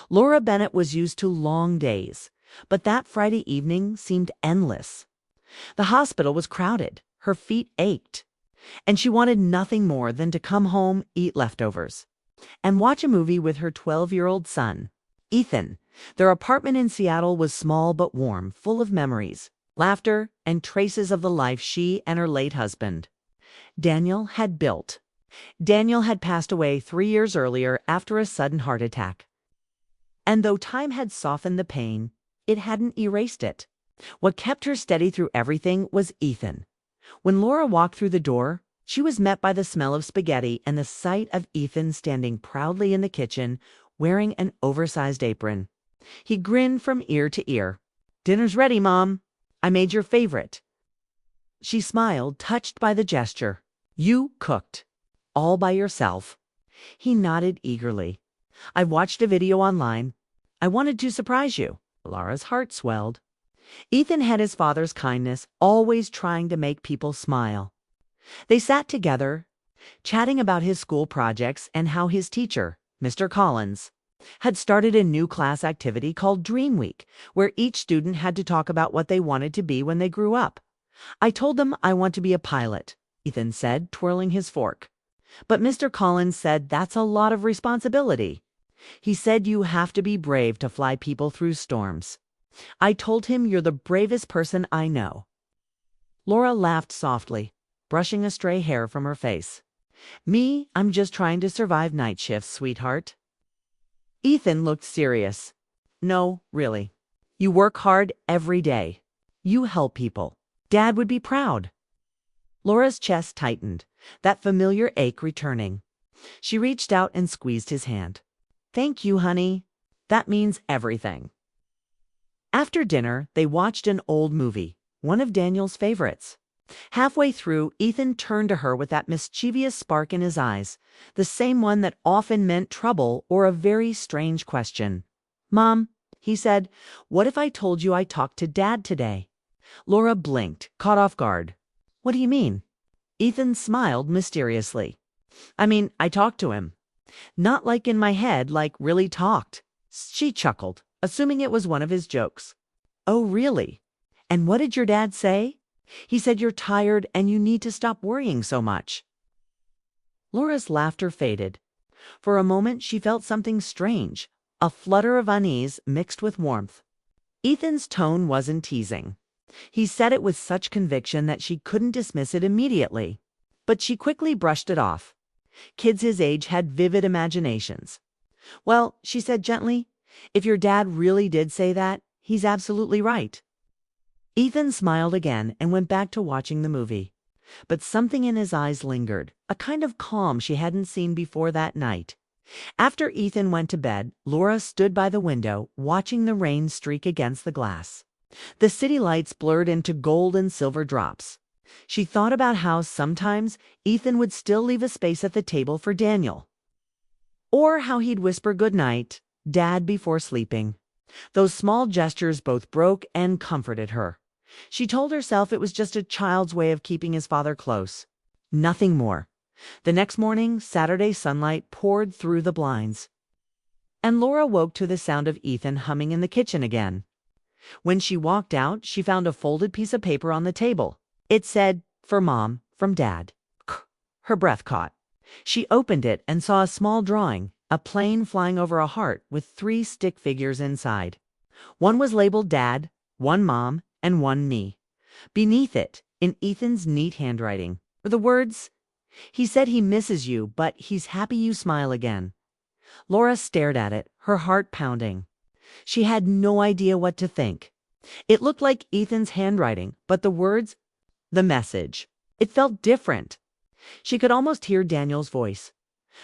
Laura Bennett was used to long days, but that Friday evening seemed endless. The hospital was crowded, her feet ached, and she wanted nothing more than to come home, eat leftovers, and watch a movie with her 12-year-old son, Ethan. Their apartment in Seattle was small but warm, full of memories, laughter, and traces of the life she and her late husband, Daniel, had built. Daniel had passed away 3 years earlier after a sudden heart attack. And though time had softened the pain, it hadn't erased it. What kept her steady through everything was Ethan. When Laura walked through the door, she was met by the smell of spaghetti and the sight of Ethan standing proudly in the kitchen, wearing an oversized apron. He grinned from ear to ear. "Dinner's ready, Mom. I made your favorite." She smiled, touched by the gesture. "You cooked. All by yourself." He nodded eagerly. "I watched a video online. I wanted to surprise you." Laura's heart swelled. Ethan had his father's kindness, always trying to make people smile. They sat together, chatting about his school projects and how his teacher, Mr. Collins, had started a new class activity called Dream Week, where each student had to talk about what they wanted to be when they grew up. "I told them I want to be a pilot," Ethan said, twirling his fork. "But Mr. Collins said that's a lot of responsibility. He said you have to be brave to fly people through storms. I told him you're the bravest person I know." Laura laughed softly, brushing a stray hair from her face. "Me, I'm just trying to survive night shifts, sweetheart." Ethan looked serious. "No, really. You work hard every day. You help people. Dad would be proud." Laura's chest tightened, that familiar ache returning. She reached out and squeezed his hand. "Thank you, honey. That means everything." After dinner, they watched an old movie, one of Daniel's favorites. Halfway through, Ethan turned to her with that mischievous spark in his eyes, the same one that often meant trouble or a very strange question. "Mom," he said, "what if I told you I talked to Dad today?" Laura blinked, caught off guard. "What do you mean?" Ethan smiled mysteriously. "I mean, I talked to him. Not like in my head, like really talked." She chuckled, assuming it was one of his jokes. "Oh, really? And what did your dad say?" "He said you're tired and you need to stop worrying so much." Laura's laughter faded. For a moment she felt something strange, a flutter of unease mixed with warmth. Ethan's tone wasn't teasing. He said it with such conviction that she couldn't dismiss it immediately. But she quickly brushed it off. Kids his age had vivid imaginations. "Well," she said gently, "if your dad really did say that, he's absolutely right." Ethan smiled again and went back to watching the movie. But something in his eyes lingered, a kind of calm she hadn't seen before that night. After Ethan went to bed, Laura stood by the window, watching the rain streak against the glass. The city lights blurred into gold and silver drops. She thought about how sometimes Ethan would still leave a space at the table for Daniel. Or how he'd whisper goodnight, Dad, before sleeping. Those small gestures both broke and comforted her. She told herself it was just a child's way of keeping his father close. Nothing more. The next morning, Saturday sunlight poured through the blinds. And Laura woke to the sound of Ethan humming in the kitchen again. When she walked out, she found a folded piece of paper on the table. It said, "For Mom, from Dad." Her breath caught. She opened it and saw a small drawing, a plane flying over a heart with 3 stick figures inside. One was labeled Dad, one Mom, and one me. Beneath it, in Ethan's neat handwriting, were the words, "He said he misses you, but he's happy you smile again." Laura stared at it, her heart pounding. She had no idea what to think. It looked like Ethan's handwriting, but the words, the message, it felt different. She could almost hear Daniel's voice.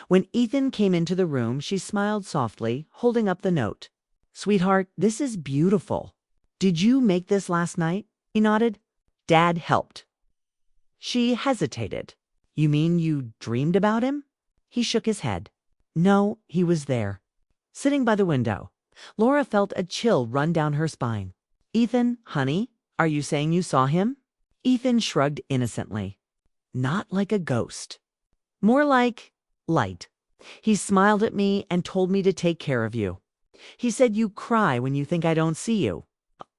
When Ethan came into the room, she smiled softly, holding up the note. "Sweetheart, this is beautiful. Did you make this last night?" He nodded. "Dad helped." She hesitated. "You mean you dreamed about him?" He shook his head. "No, he was there, sitting by the window." Laura felt a chill run down her spine. "Ethan, honey, are you saying you saw him?" Ethan shrugged innocently. "Not like a ghost. More like light. He smiled at me and told me to take care of you." He said you cry when you think I don't see you.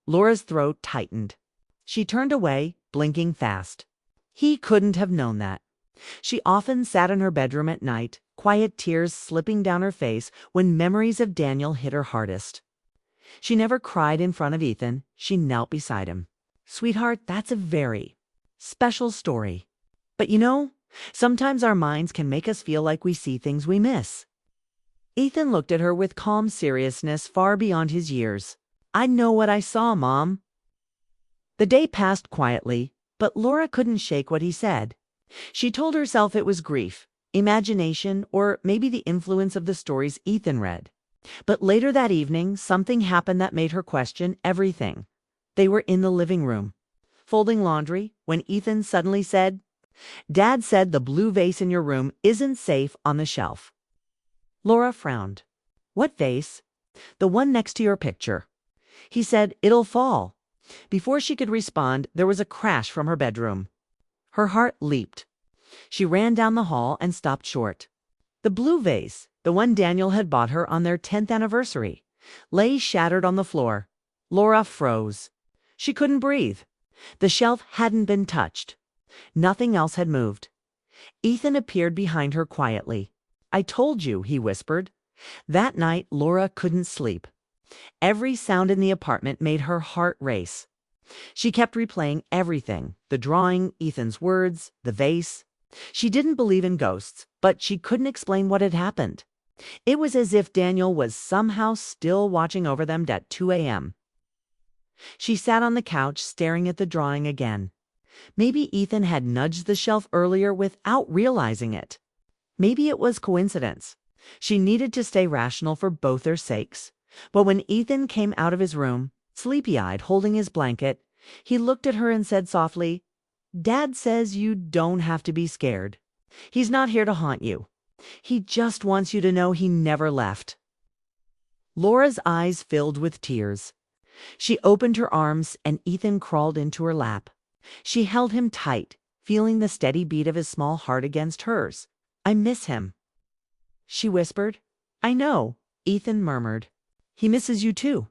Laura's throat tightened. She turned away, blinking fast. He couldn't have known that. She often sat in her bedroom at night, quiet tears slipping down her face when memories of Daniel hit her hardest. She never cried in front of Ethan. She knelt beside him. Sweetheart, that's a very special story. But sometimes our minds can make us feel like we see things we miss. Ethan looked at her with calm seriousness far beyond his years. I know what I saw, Mom. The day passed quietly, but Laura couldn't shake what he said. She told herself it was grief, imagination, or maybe the influence of the stories Ethan read. But later that evening, something happened that made her question everything. They were in the living room, folding laundry, when Ethan suddenly said, Dad said the blue vase in your room isn't safe on the shelf. Laura frowned. What vase? The one next to your picture. He said, it'll fall. Before she could respond, there was a crash from her bedroom. Her heart leaped. She ran down the hall and stopped short. The blue vase, the one Daniel had bought her on their 10th anniversary, lay shattered on the floor. Laura froze. She couldn't breathe. The shelf hadn't been touched. Nothing else had moved. Ethan appeared behind her quietly. I told you, he whispered. That night, Laura couldn't sleep. Every sound in the apartment made her heart race. She kept replaying everything, the drawing, Ethan's words, the vase. She didn't believe in ghosts, but she couldn't explain what had happened. It was as if Daniel was somehow still watching over them at 2 a.m. She sat on the couch staring at the drawing again. Maybe Ethan had nudged the shelf earlier without realizing it. Maybe it was coincidence. She needed to stay rational for both their sakes. But when Ethan came out of his room, sleepy-eyed, holding his blanket, he looked at her and said softly, Dad says you don't have to be scared. He's not here to haunt you. He just wants you to know he never left. Laura's eyes filled with tears. She opened her arms and Ethan crawled into her lap. She held him tight, feeling the steady beat of his small heart against hers. I miss him, she whispered. I know, Ethan murmured. He misses you too.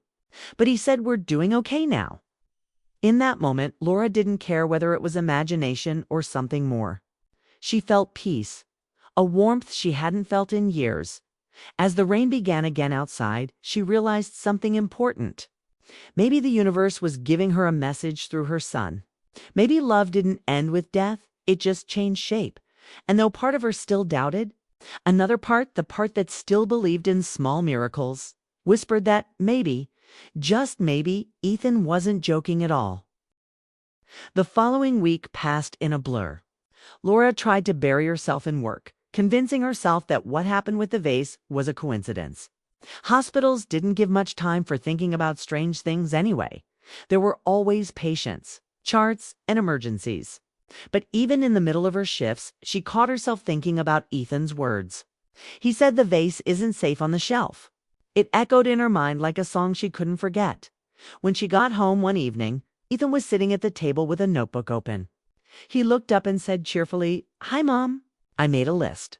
But he said we're doing okay now. In that moment, Laura didn't care whether it was imagination or something more. She felt peace, a warmth she hadn't felt in years. As the rain began again outside, she realized something important. Maybe the universe was giving her a message through her son. Maybe love didn't end with death, it just changed shape. And though part of her still doubted, another part, the part that still believed in small miracles, whispered that maybe, just maybe, Ethan wasn't joking at all. The following week passed in a blur. Laura tried to bury herself in work, convincing herself that what happened with the vase was a coincidence. Hospitals didn't give much time for thinking about strange things anyway. There were always patients, charts, and emergencies. But even in the middle of her shifts, she caught herself thinking about Ethan's words. He said the vase isn't safe on the shelf. It echoed in her mind like a song she couldn't forget. When she got home one evening, Ethan was sitting at the table with a notebook open. He looked up and said cheerfully, Hi, Mom. I made a list.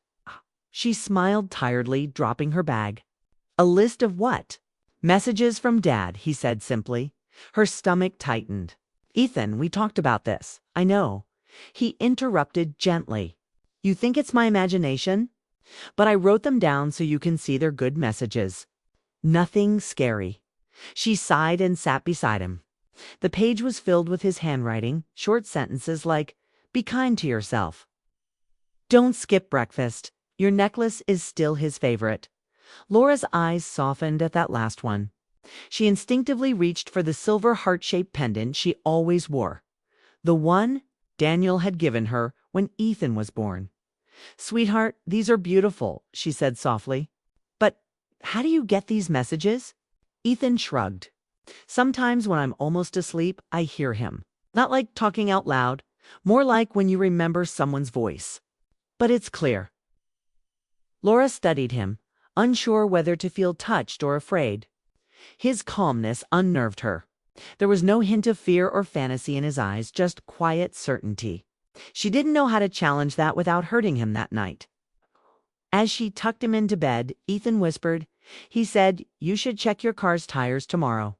She smiled tiredly, dropping her bag. A list of what? Messages from Dad, he said simply. Her stomach tightened. Ethan, we talked about this. I know. He interrupted gently. You think it's my imagination? But I wrote them down so you can see they're good messages. Nothing scary. She sighed and sat beside him. The page was filled with his handwriting, short sentences like, Be kind to yourself. Don't skip breakfast. Your necklace is still his favorite. Laura's eyes softened at that last one. She instinctively reached for the silver heart-shaped pendant she always wore. The one Daniel had given her when Ethan was born. Sweetheart, these are beautiful, she said softly. But how do you get these messages? Ethan shrugged. Sometimes when I'm almost asleep, I hear him. Not like talking out loud, more like when you remember someone's voice. But it's clear. Laura studied him, unsure whether to feel touched or afraid. His calmness unnerved her. There was no hint of fear or fantasy in his eyes, just quiet certainty. She didn't know how to challenge that without hurting him that night. As she tucked him into bed, Ethan whispered, He said, "You should check your car's tires tomorrow."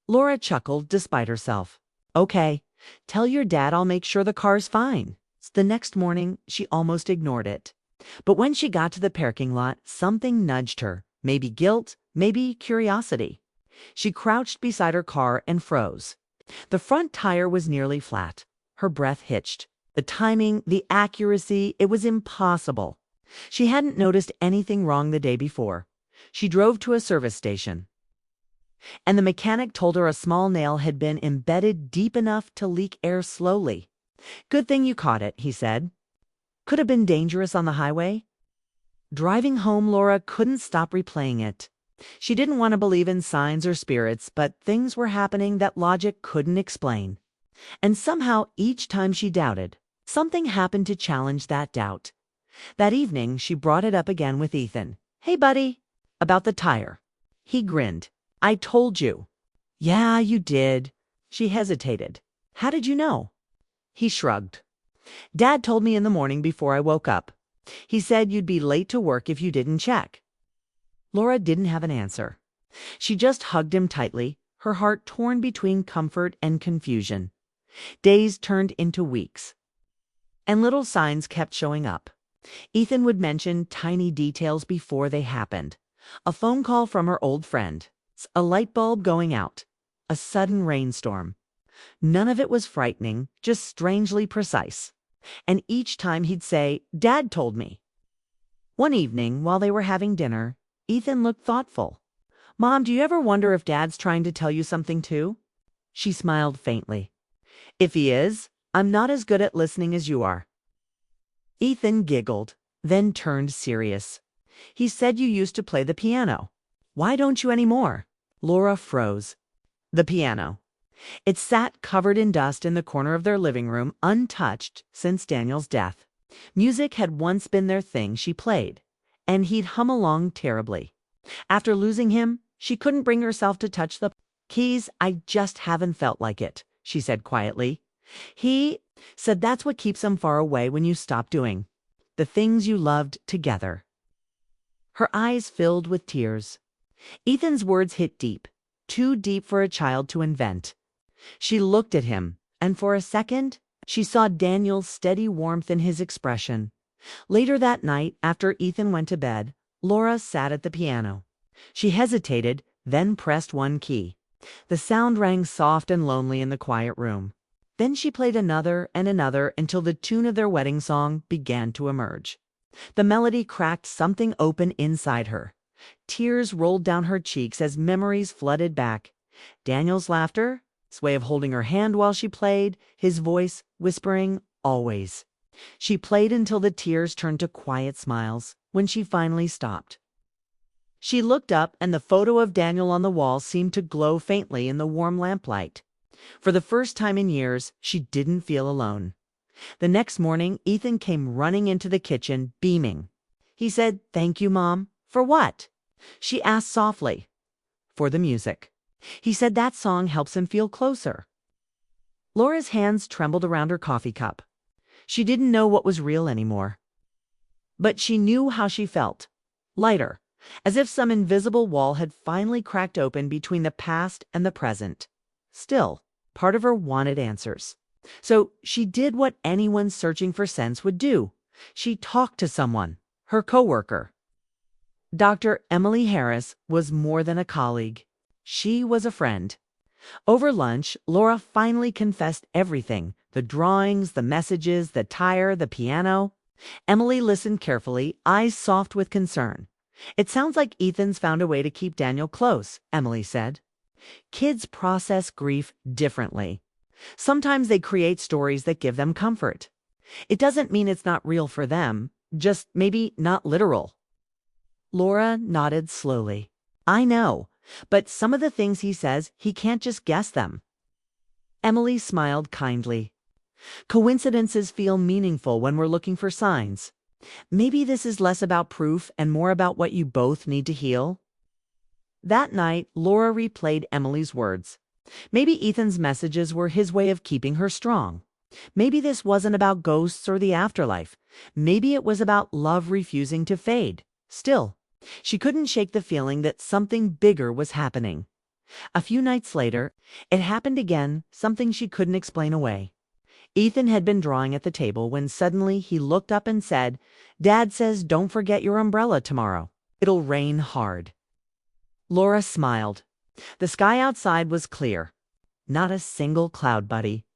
Laura chuckled despite herself. "Okay, tell your dad I'll make sure the car's fine." The next morning, she almost ignored it. But when she got to the parking lot, something nudged her. Maybe guilt, maybe curiosity. She crouched beside her car and froze. The front tire was nearly flat. Her breath hitched. The timing, the accuracy, it was impossible. She hadn't noticed anything wrong the day before. She drove to a service station, and the mechanic told her a small nail had been embedded deep enough to leak air slowly. "Good thing you caught it," he said. "Could have been dangerous on the highway." Driving home, Laura couldn't stop replaying it. She didn't want to believe in signs or spirits, but things were happening that logic couldn't explain. And somehow, each time she doubted, something happened to challenge that doubt. That evening, she brought it up again with Ethan. "Hey, buddy." "About the tire." He grinned. "I told you." "Yeah, you did." She hesitated. "How did you know?" He shrugged. "Dad told me in the morning before I woke up. He said you'd be late to work if you didn't check." Laura didn't have an answer. She just hugged him tightly, her heart torn between comfort and confusion. Days turned into weeks, and little signs kept showing up. Ethan would mention tiny details before they happened. A phone call from her old friend, a light bulb going out, a sudden rainstorm. None of it was frightening, just strangely precise. And each time he'd say, "Dad told me." One evening, while they were having dinner, Ethan looked thoughtful. "Mom, do you ever wonder if Dad's trying to tell you something too?" She smiled faintly. "If he is, I'm not as good at listening as you are." Ethan giggled, then turned serious. "He said you used to play the piano. Why don't you anymore?" Laura froze. The piano. It sat covered in dust in the corner of their living room, untouched since Daniel's death. Music had once been their thing. She played, and he'd hum along terribly. After losing him, she couldn't bring herself to touch the keys. "I just haven't felt like it," she said quietly. He said that's what keeps them far away when you stop doing the things you loved together. Her eyes filled with tears. Ethan's words hit deep, too deep for a child to invent. She looked at him, and for a second, she saw Daniel's steady warmth in his expression. Later that night, after Ethan went to bed, Laura sat at the piano. She hesitated, then pressed one key. The sound rang soft and lonely in the quiet room. Then she played another and another until the tune of their wedding song began to emerge. The melody cracked something open inside her. Tears rolled down her cheeks as memories flooded back. Daniel's laughter, his way of holding her hand while she played, his voice whispering, "Always." She played until the tears turned to quiet smiles. When she finally stopped, she looked up, and the photo of Daniel on the wall seemed to glow faintly in the warm lamplight. For the first time in years, she didn't feel alone. The next morning, Ethan came running into the kitchen, beaming. He said, "Thank you, Mom." "For what?" she asked softly. "For the music." He said that song helps him feel closer. Laura's hands trembled around her coffee cup. She didn't know what was real anymore. But she knew how she felt. Lighter, as if some invisible wall had finally cracked open between the past and the present. Still, part of her wanted answers. So she did what anyone searching for sense would do. She talked to someone, her coworker. Dr. Emily Harris was more than a colleague. She was a friend. Over lunch, Laura finally confessed everything: the drawings, the messages, the tire, the piano. Emily listened carefully, eyes soft with concern. "It sounds like Ethan's found a way to keep Daniel close," Emily said. Kids process grief differently. Sometimes they create stories that give them comfort. It doesn't mean it's not real for them, just maybe not literal. Laura nodded slowly. "I know, but some of the things he says, he can't just guess them." Emily smiled kindly. "Coincidences feel meaningful when we're looking for signs. Maybe this is less about proof and more about what you both need to heal." That night, Laura replayed Emily's words. Maybe Ethan's messages were his way of keeping her strong. Maybe this wasn't about ghosts or the afterlife. Maybe it was about love refusing to fade. Still, She couldn't shake the feeling that something bigger was happening. A few nights later, it happened again, something she couldn't explain away. Ethan had been drawing at the table when suddenly he looked up and said, "Dad says don't forget your umbrella tomorrow. It'll rain hard." Laura smiled. The sky outside was clear. Not a single cloud, buddy.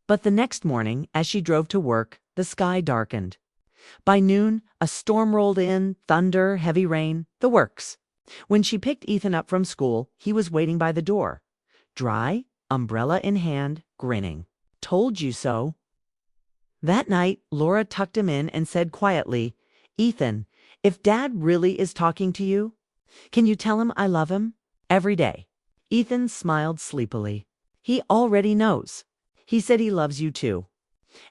But the next morning, as she drove to work, the sky darkened. By noon, a storm rolled in, thunder, heavy rain, the works. When she picked Ethan up from school, he was waiting by the door. Dry, umbrella in hand, grinning. "Told you so." That night, Laura tucked him in and said quietly, "Ethan, if Dad really is talking to you, can you tell him I love him? Every day." Ethan smiled sleepily. "He already knows. He said he loves you too.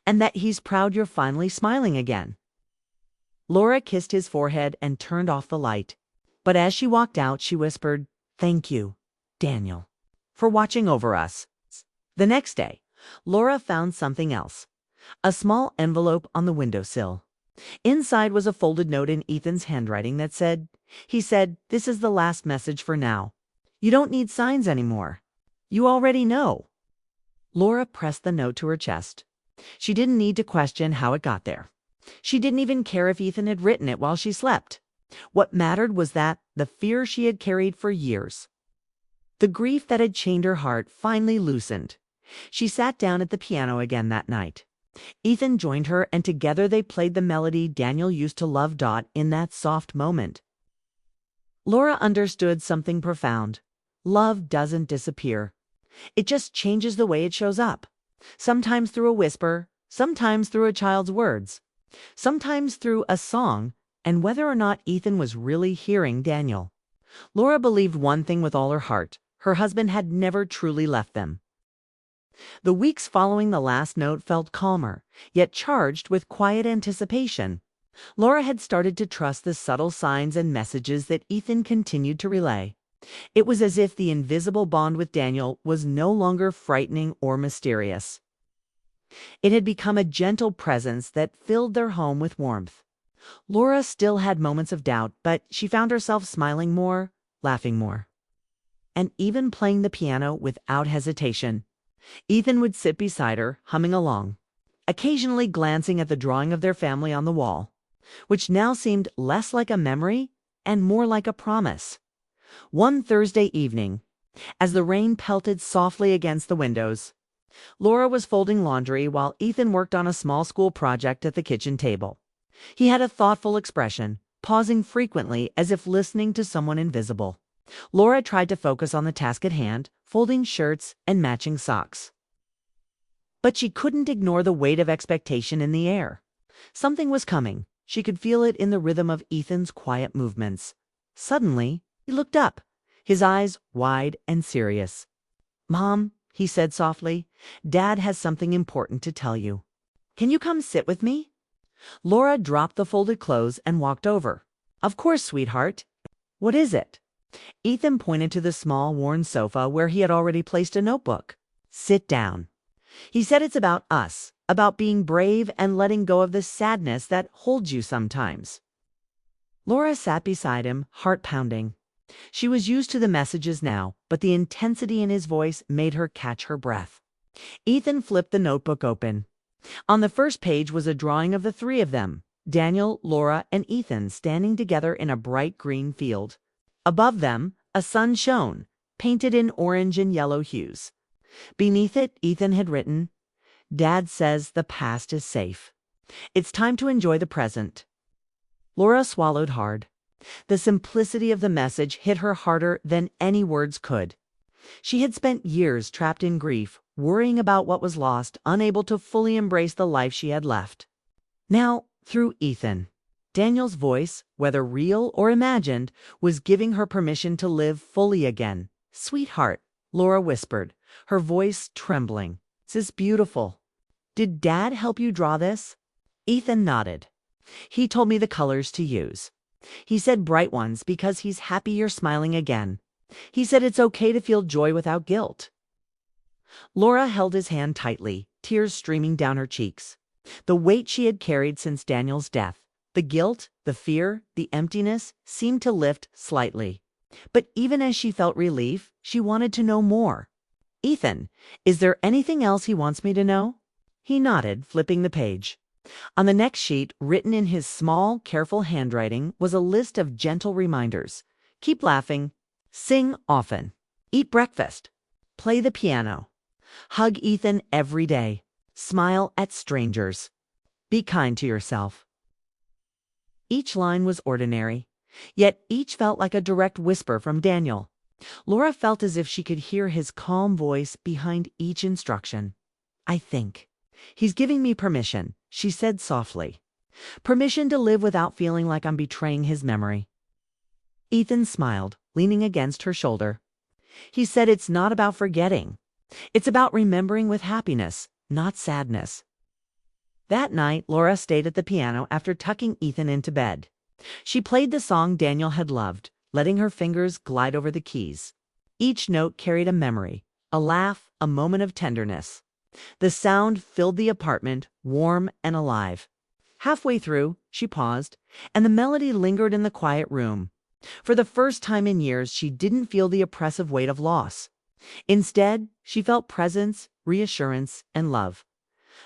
And that he's proud you're finally smiling again." Laura kissed his forehead and turned off the light. But as she walked out, she whispered, "Thank you, Daniel, for watching over us." The next day, Laura found something else. A small envelope on the windowsill. Inside was a folded note in Ethan's handwriting that said, he said, "This is the last message for now. You don't need signs anymore. You already know." Laura pressed the note to her chest. She didn't need to question how it got there. She didn't even care if Ethan had written it while she slept. What mattered was that the fear she had carried for years, the grief that had chained her heart, finally loosened. She sat down at the piano again that night. Ethan joined her, and together they played the melody Daniel used to love. In that soft moment, Laura understood something profound. Love doesn't disappear. It just changes the way it shows up. Sometimes through a whisper, sometimes through a child's words, sometimes through a song. And whether or not Ethan was really hearing Daniel, Laura believed one thing with all her heart: her husband had never truly left them. The weeks following the last note felt calmer, yet charged with quiet anticipation. Laura had started to trust the subtle signs and messages that Ethan continued to relay. It was as if the invisible bond with Daniel was no longer frightening or mysterious. It had become a gentle presence that filled their home with warmth. Laura still had moments of doubt, but she found herself smiling more, laughing more, and even playing the piano without hesitation. Ethan would sit beside her, humming along, occasionally glancing at the drawing of their family on the wall, which now seemed less like a memory and more like a promise. One Thursday evening, as the rain pelted softly against the windows, Laura was folding laundry while Ethan worked on a small school project at the kitchen table. He had a thoughtful expression, pausing frequently as if listening to someone invisible. Laura tried to focus on the task at hand, folding shirts and matching socks. But she couldn't ignore the weight of expectation in the air. Something was coming. She could feel it in the rhythm of Ethan's quiet movements. Suddenly, he looked up, his eyes wide and serious. "Mom," he said softly, "Dad has something important to tell you. Can you come sit with me?" Laura dropped the folded clothes and walked over. "Of course, sweetheart. What is it?" Ethan pointed to the small, worn sofa where he had already placed a notebook. "Sit down." He said, "It's about us, about being brave and letting go of the sadness that holds you sometimes." Laura sat beside him, heart pounding. She was used to the messages now, but the intensity in his voice made her catch her breath. Ethan flipped the notebook open. On the first page was a drawing of the three of them, Daniel, Laura, and Ethan, standing together in a bright green field. Above them, a sun shone, painted in orange and yellow hues. Beneath it, Ethan had written, "Dad says the past is safe. It's time to enjoy the present." Laura swallowed hard. The simplicity of the message hit her harder than any words could. She had spent years trapped in grief, worrying about what was lost, unable to fully embrace the life she had left. Now, through Ethan, Daniel's voice, whether real or imagined, was giving her permission to live fully again. "Sweetheart," Laura whispered, her voice trembling, "this is beautiful. Did Dad help you draw this?" Ethan nodded. "He told me the colors to use. He said bright ones because he's happy you're smiling again. He said it's okay to feel joy without guilt." Laura held his hand tightly, tears streaming down her cheeks. The weight she had carried since Daniel's death, The guilt, the fear, the emptiness seemed to lift slightly. But even as she felt relief, she wanted to know more. "Ethan, is there anything else he wants me to know?" He nodded, flipping the page. On the next sheet, written in his small, careful handwriting, was a list of gentle reminders. Keep laughing. Sing often. Eat breakfast. Play the piano. Hug Ethan every day. Smile at strangers. Be kind to yourself. Each line was ordinary, yet each felt like a direct whisper from Daniel. Laura felt as if she could hear his calm voice behind each instruction. "I think he's giving me permission," she said softly. "Permission to live without feeling like I'm betraying his memory." Ethan smiled, leaning against her shoulder. He said it's not about forgetting. It's about remembering with happiness, not sadness. That night, Laura stayed at the piano after tucking Ethan into bed. She played the song Daniel had loved, letting her fingers glide over the keys. Each note carried a memory, a laugh, a moment of tenderness. The sound filled the apartment, warm and alive. Halfway through, she paused, and the melody lingered in the quiet room. For the first time in years, she didn't feel the oppressive weight of loss. Instead, she felt presence, reassurance, and love.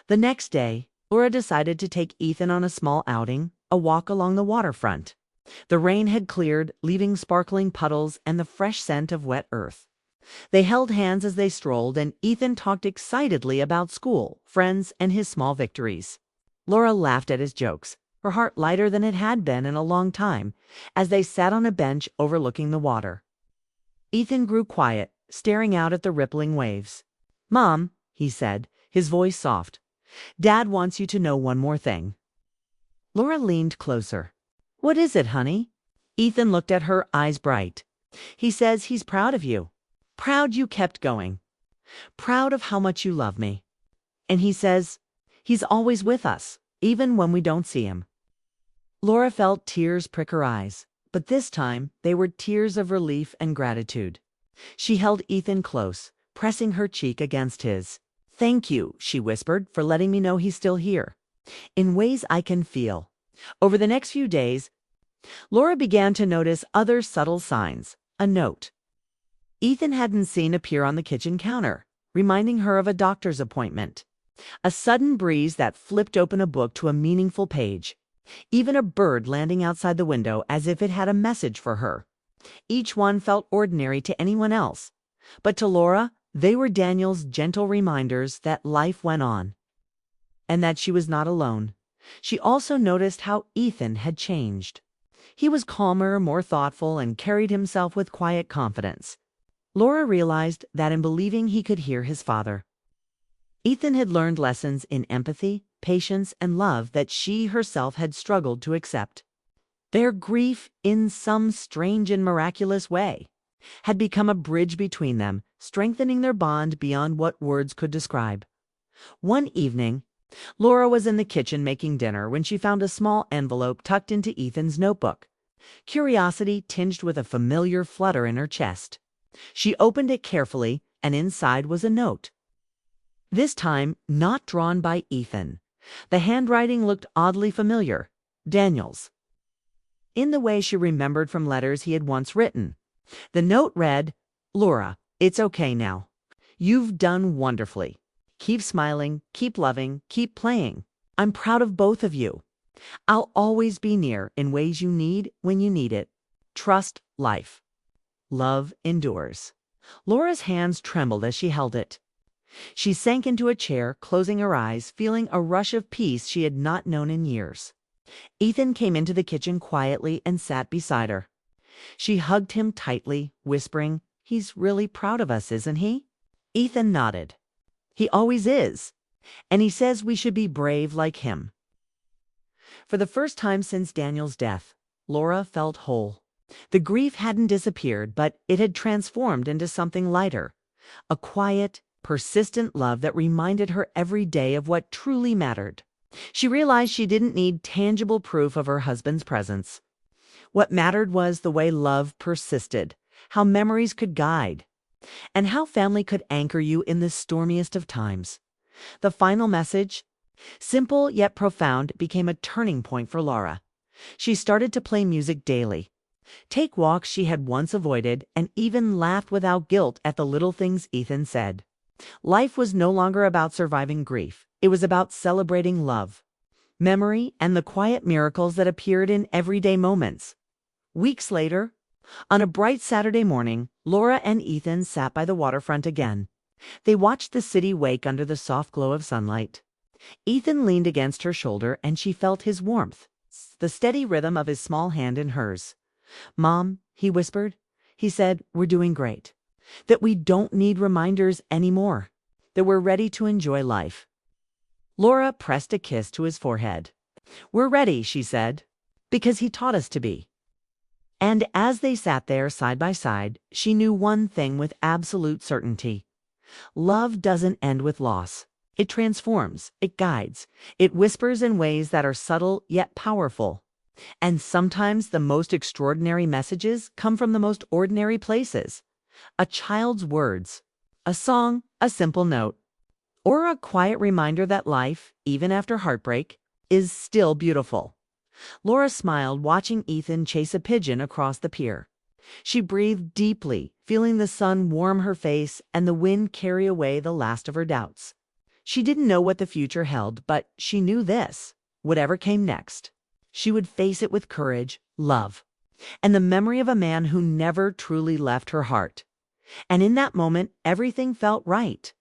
The next day, Laura decided to take Ethan on a small outing, a walk along the waterfront. The rain had cleared, leaving sparkling puddles and the fresh scent of wet earth. They held hands as they strolled, and Ethan talked excitedly about school, friends, and his small victories. Laura laughed at his jokes, her heart lighter than it had been in a long time, as they sat on a bench overlooking the water. Ethan grew quiet, staring out at the rippling waves. "Mom," he said, his voice soft, "Dad wants you to know one more thing." Laura leaned closer. "What is it, honey?" Ethan looked at her, eyes bright. "He says he's proud of you. Proud you kept going. Proud of how much you love me. And he says he's always with us, even when we don't see him." Laura felt tears prick her eyes, but this time they were tears of relief and gratitude. She held Ethan close, pressing her cheek against his. "Thank you," she whispered, "for letting me know he's still here. In ways I can feel." Over the next few days, Laura began to notice other subtle signs. A note Ethan hadn't seen appear on the kitchen counter, reminding her of a doctor's appointment. A sudden breeze that flipped open a book to a meaningful page. Even a bird landing outside the window as if it had a message for her. Each one felt ordinary to anyone else, but to Laura, they were Daniel's gentle reminders that life went on, and that she was not alone. She also noticed how Ethan had changed. He was calmer, more thoughtful, and carried himself with quiet confidence. Laura realized that in believing he could hear his father. Ethan had learned lessons in empathy, patience, and love that she herself had struggled to accept. Their grief, in some strange and miraculous way, had become a bridge between them, strengthening their bond beyond what words could describe. One evening, Laura was in the kitchen making dinner when she found a small envelope tucked into Ethan's notebook. Curiosity tinged with a familiar flutter in her chest. She opened it carefully, and inside was a note. This time, not drawn by Ethan. The handwriting looked oddly familiar. Daniel's. In the way she remembered from letters he had once written. The note read, "Laura, it's okay now. You've done wonderfully. Keep smiling, keep loving, keep playing. I'm proud of both of you. I'll always be near in ways you need when you need it. Trust life. Love endures." Laura's hands trembled as she held it. She sank into a chair, closing her eyes, feeling a rush of peace she had not known in years. Ethan came into the kitchen quietly and sat beside her. She hugged him tightly, whispering, "He's really proud of us, isn't he?" Ethan nodded. "He always is. And he says we should be brave like him." For the first time since Daniel's death, Laura felt whole. The grief hadn't disappeared, but it had transformed into something lighter. A quiet, persistent love that reminded her every day of what truly mattered. She realized she didn't need tangible proof of her husband's presence. What mattered was the way love persisted, how memories could guide, and how family could anchor you in the stormiest of times. The final message, simple yet profound, became a turning point for Laura. She started to play music daily, take walks she had once avoided, and even laughed without guilt at the little things Ethan said. Life was no longer about surviving grief. It was about celebrating love, memory, and the quiet miracles that appeared in everyday moments. Weeks later, on a bright Saturday morning, Laura and Ethan sat by the waterfront again. They watched the city wake under the soft glow of sunlight. Ethan leaned against her shoulder and she felt his warmth, the steady rhythm of his small hand in hers. "Mom," he whispered, he said, "we're doing great. That we don't need reminders anymore. That we're ready to enjoy life." Laura pressed a kiss to his forehead. "We're ready," she said, "because he taught us to be." And as they sat there side by side, she knew one thing with absolute certainty. Love doesn't end with loss. It transforms, it guides, it whispers in ways that are subtle yet powerful. And sometimes the most extraordinary messages come from the most ordinary places. A child's words, a song, a simple note, or a quiet reminder that life, even after heartbreak, is still beautiful. Laura smiled, watching Ethan chase a pigeon across the pier. She breathed deeply, feeling the sun warm her face and the wind carry away the last of her doubts. She didn't know what the future held, but she knew this: whatever came next, she would face it with courage, love, and the memory of a man who never truly left her heart. And in that moment, everything felt right.